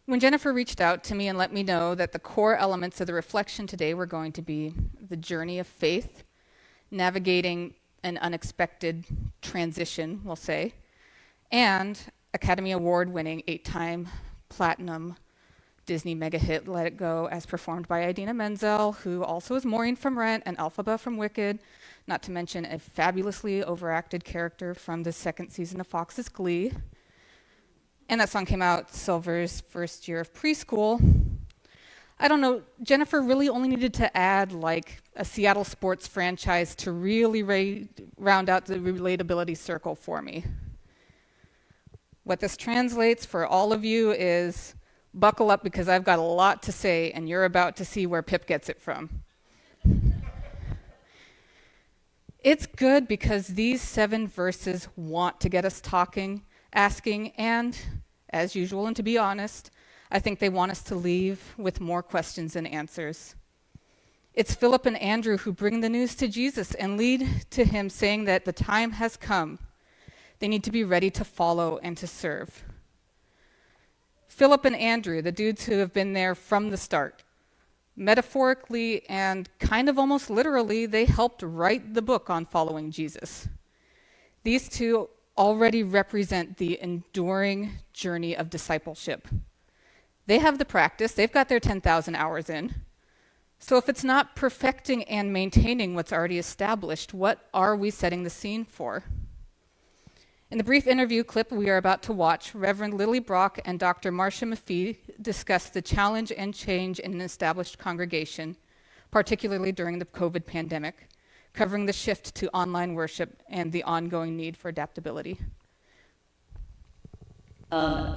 When Jennifer reached out to me and let me know that the core elements of the reflection today were going to be the journey of faith, navigating an unexpected transition, we'll say, and Academy Award winning 8-time platinum Disney mega hit Let It Go, as performed by Idina Menzel, who also is Maureen from Rent and Elphaba from Wicked, not to mention a fabulously overacted character from the second season of Fox's Glee. And that song came out Silver's first year of preschool. I don't know, Jennifer really only needed to add like a Seattle sports franchise to really round out the relatability circle for me. What this translates for all of you is buckle up because I've got a lot to say and you're about to see where Pip gets it from. It's good because these 7 verses want to get us talking, asking, and, as usual, and to be honest, I think they want us to leave with more questions than answers. It's Philip and Andrew who bring the news to Jesus and lead to him saying that the time has come. They need to be ready to follow and to serve. Philip and Andrew, the dudes who have been there from the start, metaphorically and kind of almost literally, they helped write the book on following Jesus. These two already represent the enduring journey of discipleship. They have the practice, they've got their 10,000 hours in. So if it's not perfecting and maintaining what's already established, what are we setting the scene for? In the brief interview clip we are about to watch, Reverend Lily Brock and Dr. Marcia Maffei discuss the challenge and change in an established congregation, particularly during the COVID pandemic, covering the shift to online worship and the ongoing need for adaptability.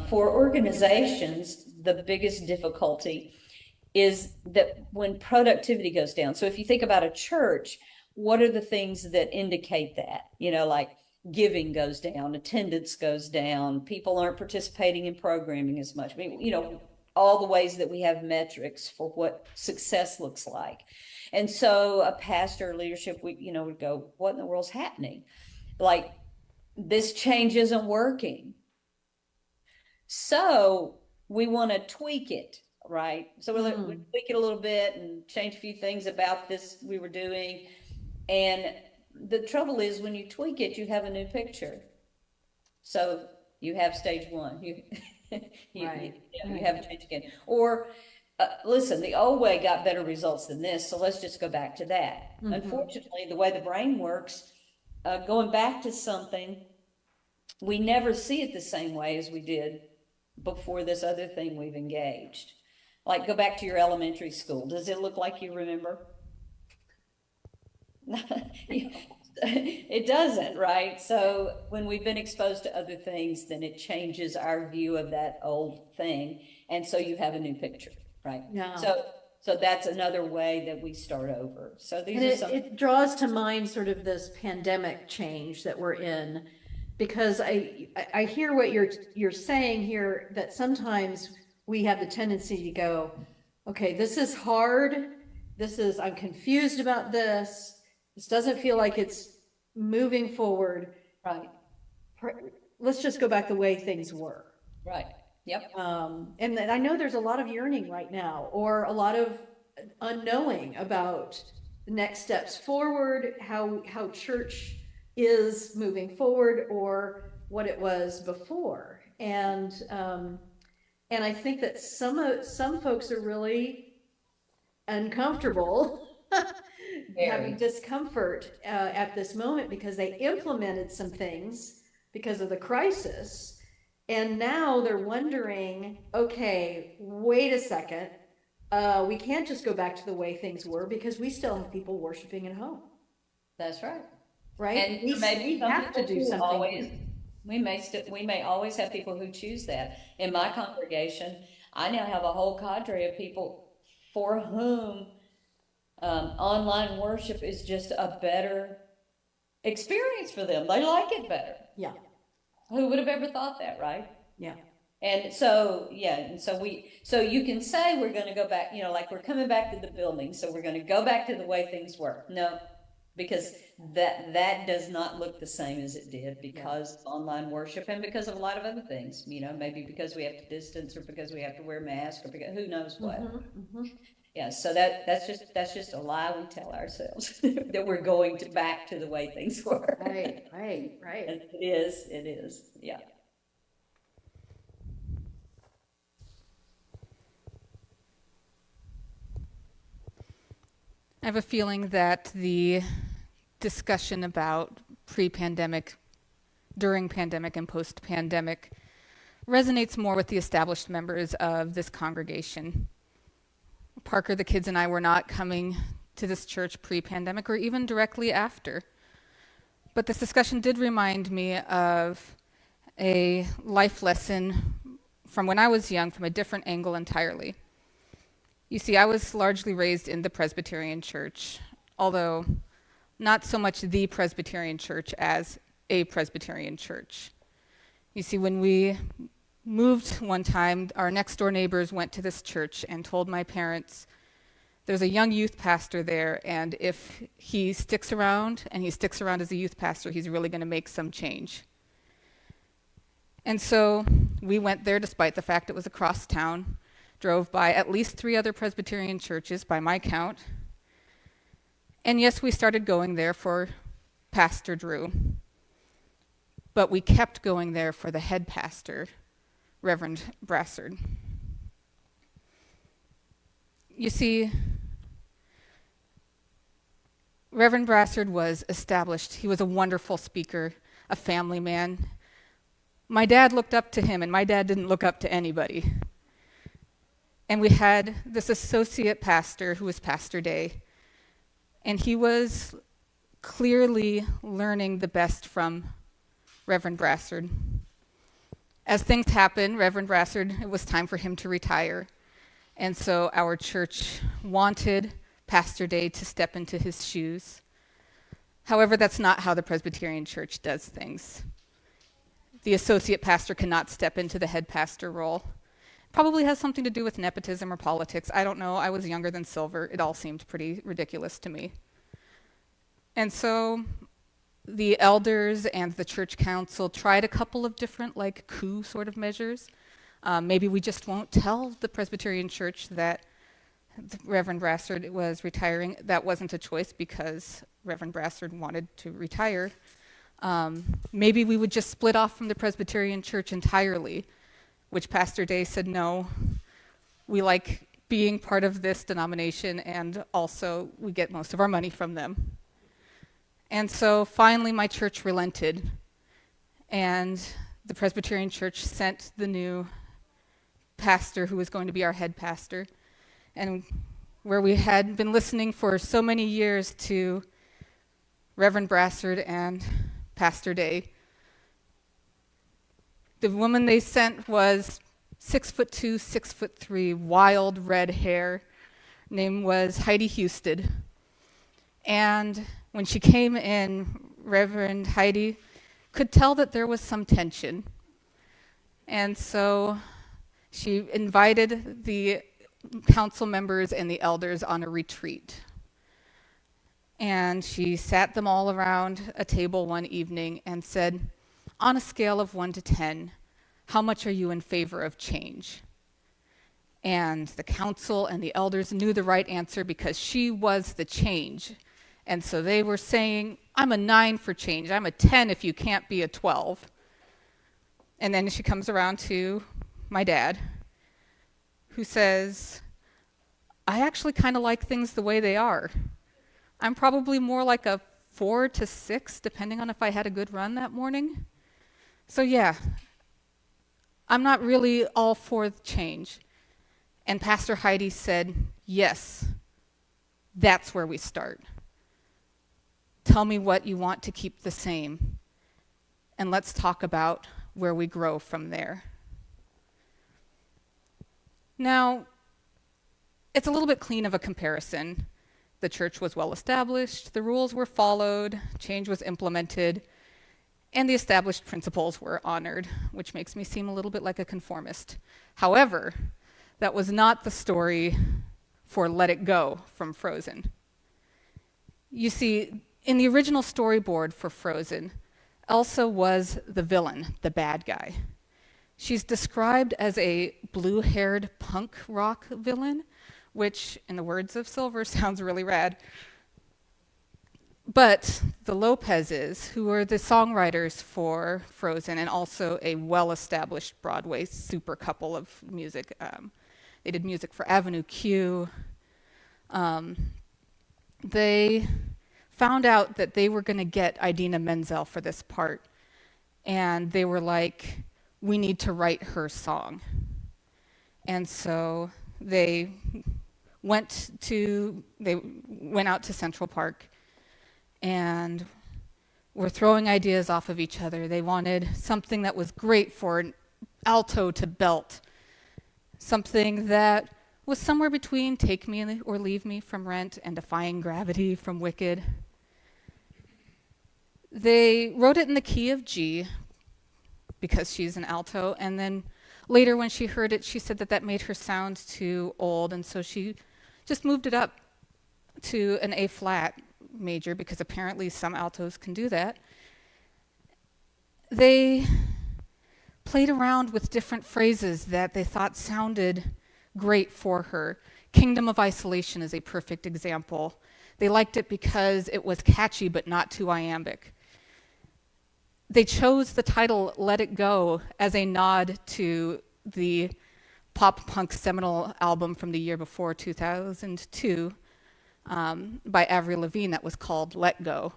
For organizations, the biggest difficulty is that when productivity goes down. So if you think about a church, what are the things that indicate that? Like giving goes down, attendance goes down, people aren't participating in programming as much. I mean, all the ways that we have metrics for what success looks like. And so a pastor or leadership, would go, what in the world's happening? Like, this change isn't working. So we want to tweak it, right? So we tweak it a little bit and change a few things about this we were doing. And the trouble is when you tweak it, you have a new picture. So you have stage 1. You have a change again. Or listen, the old way got better results than this, so let's just go back to that. Unfortunately, the way the brain works, going back to something, we never see it the same way as we did before this other thing we've engaged. Like, go back to your elementary school. Does it look like you remember? It doesn't, right? So when we've been exposed to other things, then it changes our view of that old thing. And so you have a new picture, right? Yeah. So that's another way that we start over. So these are some. It draws to mind sort of this pandemic change that we're in, because I hear what you're saying here, that sometimes we have the tendency to go, okay, this is hard. I'm confused about this. This doesn't feel like it's moving forward. Right. Let's just go back the way things were. Right. Yep. And I know there's a lot of yearning right now, or a lot of unknowing about the next steps forward, how church is moving forward, or what it was before. And I think that some folks are really uncomfortable having discomfort at this moment because they implemented some things because of the crisis, and now they're wondering, okay, wait a second, we can't just go back to the way things were because we still have people worshiping at home. That's right. Right? And we have to do something. We may always have people who choose that. In my congregation, I now have a whole cadre of people for whom online worship is just a better experience for them. They like it better. Yeah. Who would have ever thought that, right? Yeah. And so, so you can say we're going to go back, like we're coming back to the building, so we're going to go back to the way things were. No, because that does not look the same as it did because of online worship and because of a lot of other things, maybe because we have to distance or because we have to wear masks or because who knows what. Yeah, so that's just a lie we tell ourselves that we're going back to the way things were. Right. And it is, yeah. I have a feeling that the discussion about pre-pandemic, during pandemic, and post-pandemic resonates more with the established members of this congregation. Parker, the kids, and I were not coming to this church pre-pandemic or even directly after. But this discussion did remind me of a life lesson from when I was young, from a different angle entirely. You see, I was largely raised in the Presbyterian church, although not so much the Presbyterian church as a Presbyterian church. You see, when we moved one time, our next door neighbors went to this church and told my parents, there's a young youth pastor there, and if he sticks around, and he sticks around as a youth pastor, he's really going to make some change. And so we went there despite the fact it was across town, drove by at least 3 other Presbyterian churches by my count. And yes, we started going there for Pastor Drew. But we kept going there for the head pastor, Reverend Brassard. You see, Reverend Brassard was established. He was a wonderful speaker, a family man. My dad looked up to him, and my dad didn't look up to anybody. And we had this associate pastor who was Pastor Day, and he was clearly learning the best from Reverend Brassard. As things happened, Reverend Brassard, it was time for him to retire. And so our church wanted Pastor Day to step into his shoes. However, that's not how the Presbyterian church does things. The associate pastor cannot step into the head pastor role. Probably has something to do with nepotism or politics. I don't know. I was younger than Silver. It all seemed pretty ridiculous to me. And so the elders and the church council tried a couple of different coup sort of measures. Maybe we just won't tell the Presbyterian church that Reverend Brassard was retiring. That wasn't a choice because Reverend Brassard wanted to retire. Maybe we would just split off from the Presbyterian church entirely, which Pastor Day said, no, we like being part of this denomination, and also we get most of our money from them. And so finally my church relented, and the Presbyterian church sent the new pastor who was going to be our head pastor, and where we had been listening for so many years to Reverend Brassard and Pastor Day. The woman they sent was 6'2", 6'3", wild red hair. Name was Heidi Husted. And when she came in, Reverend Heidi could tell that there was some tension. And so she invited the council members and the elders on a retreat. And she sat them all around a table one evening and said, on a scale of 1 to 10, how much are you in favor of change? And the council and the elders knew the right answer because she was the change. And so they were saying, I'm a 9 for change. I'm a 10 if you can't be a 12. And then she comes around to my dad, who says, I actually kind of like things the way they are. I'm probably more like a 4 to 6, depending on if I had a good run that morning. So yeah, I'm not really all for the change. And Pastor Heidi said, yes, that's where we start. Tell me what you want to keep the same, and let's talk about where we grow from there. Now, it's a little bit clean of a comparison. The church was well established, the rules were followed, change was implemented, and the established principles were honored, which makes me seem a little bit like a conformist. However, that was not the story for Let It Go from Frozen. You see, In the original storyboard for Frozen, Elsa was the villain, the bad guy. She's described as a blue-haired punk rock villain, which, in the words of Silver, sounds really rad. But the Lopezes, who are the songwriters for Frozen and also a well-established Broadway super couple of music, they did music for Avenue Q. They found out that they were going to get Idina Menzel for this part, and they were like, we need to write her song. And so they went out to Central Park and were throwing ideas off of each other. They wanted something that was great for an alto to belt, something that was somewhere between Take Me or Leave Me from Rent and Defying Gravity from Wicked. They wrote it in the key of G because she's an alto, and then later when she heard it, she said that made her sound too old, and so she just moved it up to an A flat major because apparently some altos can do that. They played around with different phrases that they thought sounded great for her. Kingdom of Isolation is a perfect example. They liked it because it was catchy but not too iambic. They chose the title Let It Go as a nod to the pop punk seminal album from the year before, 2002, by Avril Lavigne that was called Let Go.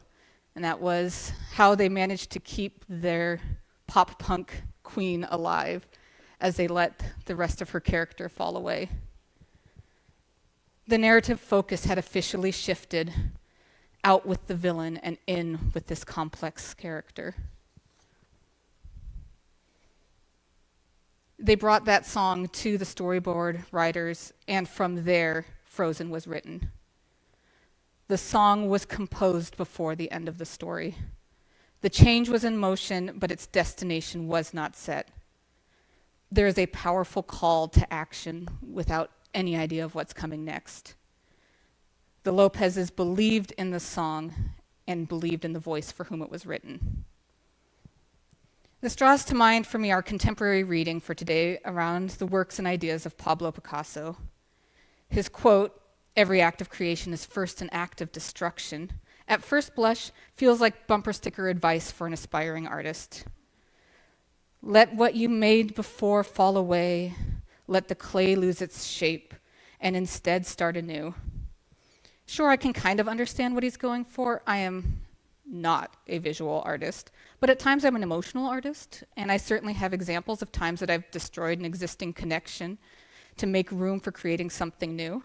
And that was how they managed to keep their pop punk queen alive as they let the rest of her character fall away. The narrative focus had officially shifted out with the villain and in with this complex character. They brought that song to the storyboard writers, and from there, Frozen was written. The song was composed before the end of the story. The change was in motion, but its destination was not set. There is a powerful call to action without any idea of what's coming next. The Lopezes believed in the song and believed in the voice for whom it was written. This draws to mind for me our contemporary reading for today around the works and ideas of Pablo Picasso. His quote, "Every act of creation is first an act of destruction," at first blush feels like bumper sticker advice for an aspiring artist. Let what you made before fall away, let the clay lose its shape, and instead start anew. Sure, I can kind of understand what he's going for. I am not a visual artist, but at times I'm an emotional artist, and I certainly have examples of times that I've destroyed an existing connection to make room for creating something new.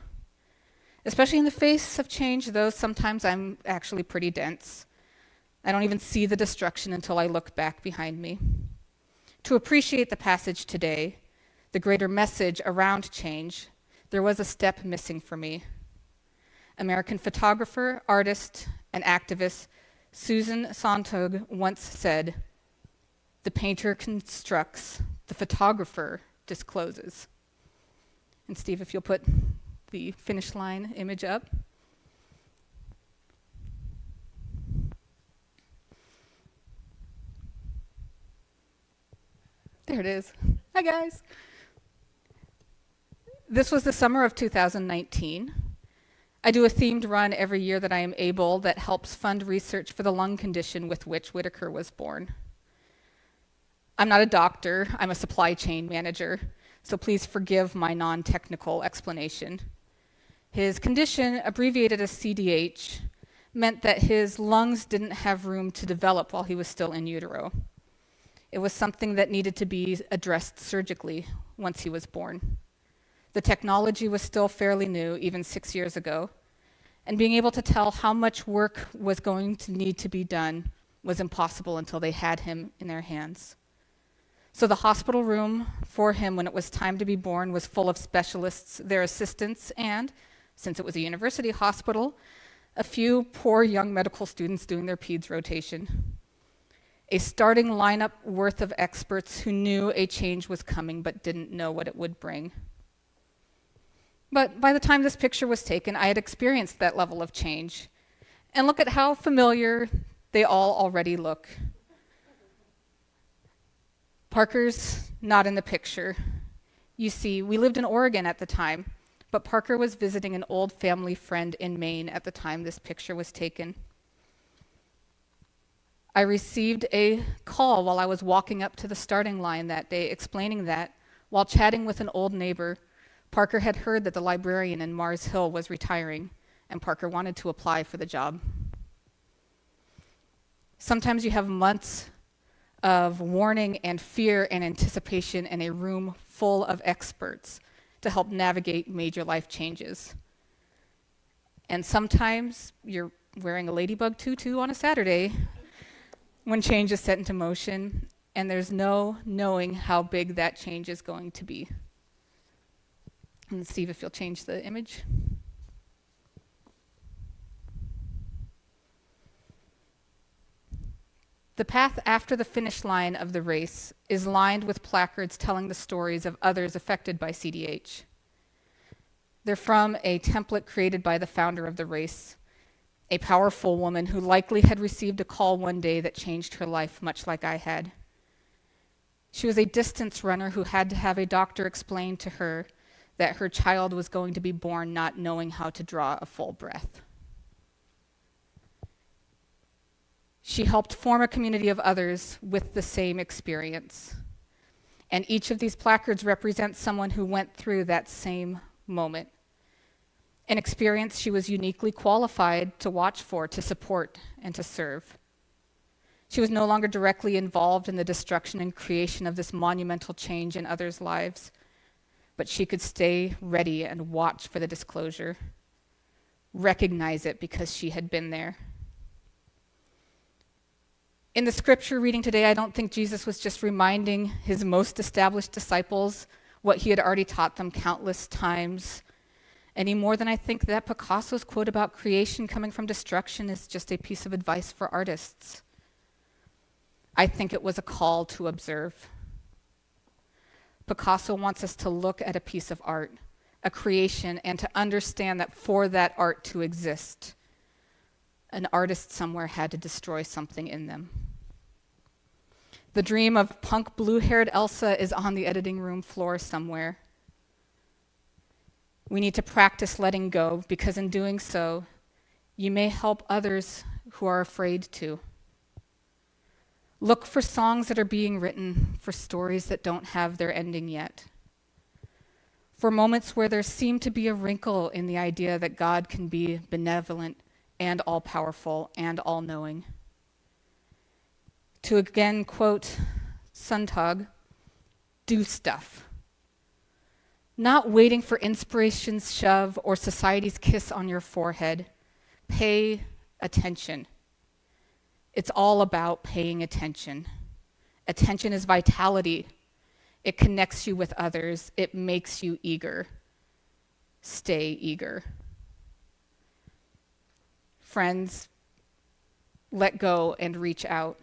Especially in the face of change, though, sometimes I'm actually pretty dense. I don't even see the destruction until I look back behind me. To appreciate the passage today, the greater message around change, there was a step missing for me. American photographer, artist, and activist Susan Sontag once said, "The painter constructs, the photographer discloses." And Steve, if you'll put the finish line image up. There it is. Hi, guys. This was the summer of 2019. I do a themed run every year that I am able that helps fund research for the lung condition with which Whitaker was born. I'm not a doctor, I'm a supply chain manager, so please forgive my non-technical explanation. His condition, abbreviated as CDH, meant that his lungs didn't have room to develop while he was still in utero. It was something that needed to be addressed surgically once he was born. The technology was still fairly new, even 6 years ago, and being able to tell how much work was going to need to be done was impossible until they had him in their hands. So the hospital room for him when it was time to be born was full of specialists, their assistants, and, since it was a university hospital, a few poor young medical students doing their peds rotation. A starting lineup worth of experts who knew a change was coming but didn't know what it would bring. But by the time this picture was taken, I had experienced that level of change. And look at how familiar they all already look. Parker's not in the picture. You see, we lived in Oregon at the time, but Parker was visiting an old family friend in Maine at the time this picture was taken. I received a call while I was walking up to the starting line that day explaining that, while chatting with an old neighbor, Parker had heard that the librarian in Mars Hill was retiring, and Parker wanted to apply for the job. Sometimes you have months of warning and fear and anticipation in a room full of experts to help navigate major life changes. And sometimes you're wearing a ladybug tutu on a Saturday when change is set into motion, and there's no knowing how big that change is going to be. And Steve, if you'll change the image. The path after the finish line of the race is lined with placards telling the stories of others affected by CDH. They're from a template created by the founder of the race, a powerful woman who likely had received a call one day that changed her life, much like I had. She was a distance runner who had to have a doctor explain to her that her child was going to be born not knowing how to draw a full breath. She helped form a community of others with the same experience. And each of these placards represents someone who went through that same moment, an experience she was uniquely qualified to watch for, to support, and to serve. She was no longer directly involved in the destruction and creation of this monumental change in others' lives, but she could stay ready and watch for the disclosure, recognize it because she had been there. In the scripture reading today, I don't think Jesus was just reminding his most established disciples what he had already taught them countless times, any more than I think that Picasso's quote about creation coming from destruction is just a piece of advice for artists. I think it was a call to observe. Picasso wants us to look at a piece of art, a creation, and to understand that for that art to exist, an artist somewhere had to destroy something in them. The dream of punk blue-haired Elsa is on the editing room floor somewhere. We need to practice letting go, because in doing so, you may help others who are afraid to. Look for songs that are being written, for stories that don't have their ending yet. For moments where there seem to be a wrinkle in the idea that God can be benevolent and all-powerful and all-knowing. To again quote Sontag, do stuff. Not waiting for inspiration's shove or society's kiss on your forehead. Pay attention. It's all about paying attention. Attention is vitality. It connects you with others. It makes you eager. Stay eager. Friends, let go and reach out.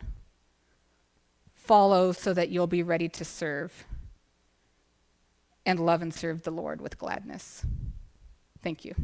Follow so that you'll be ready to serve. And love and serve the Lord with gladness. Thank you.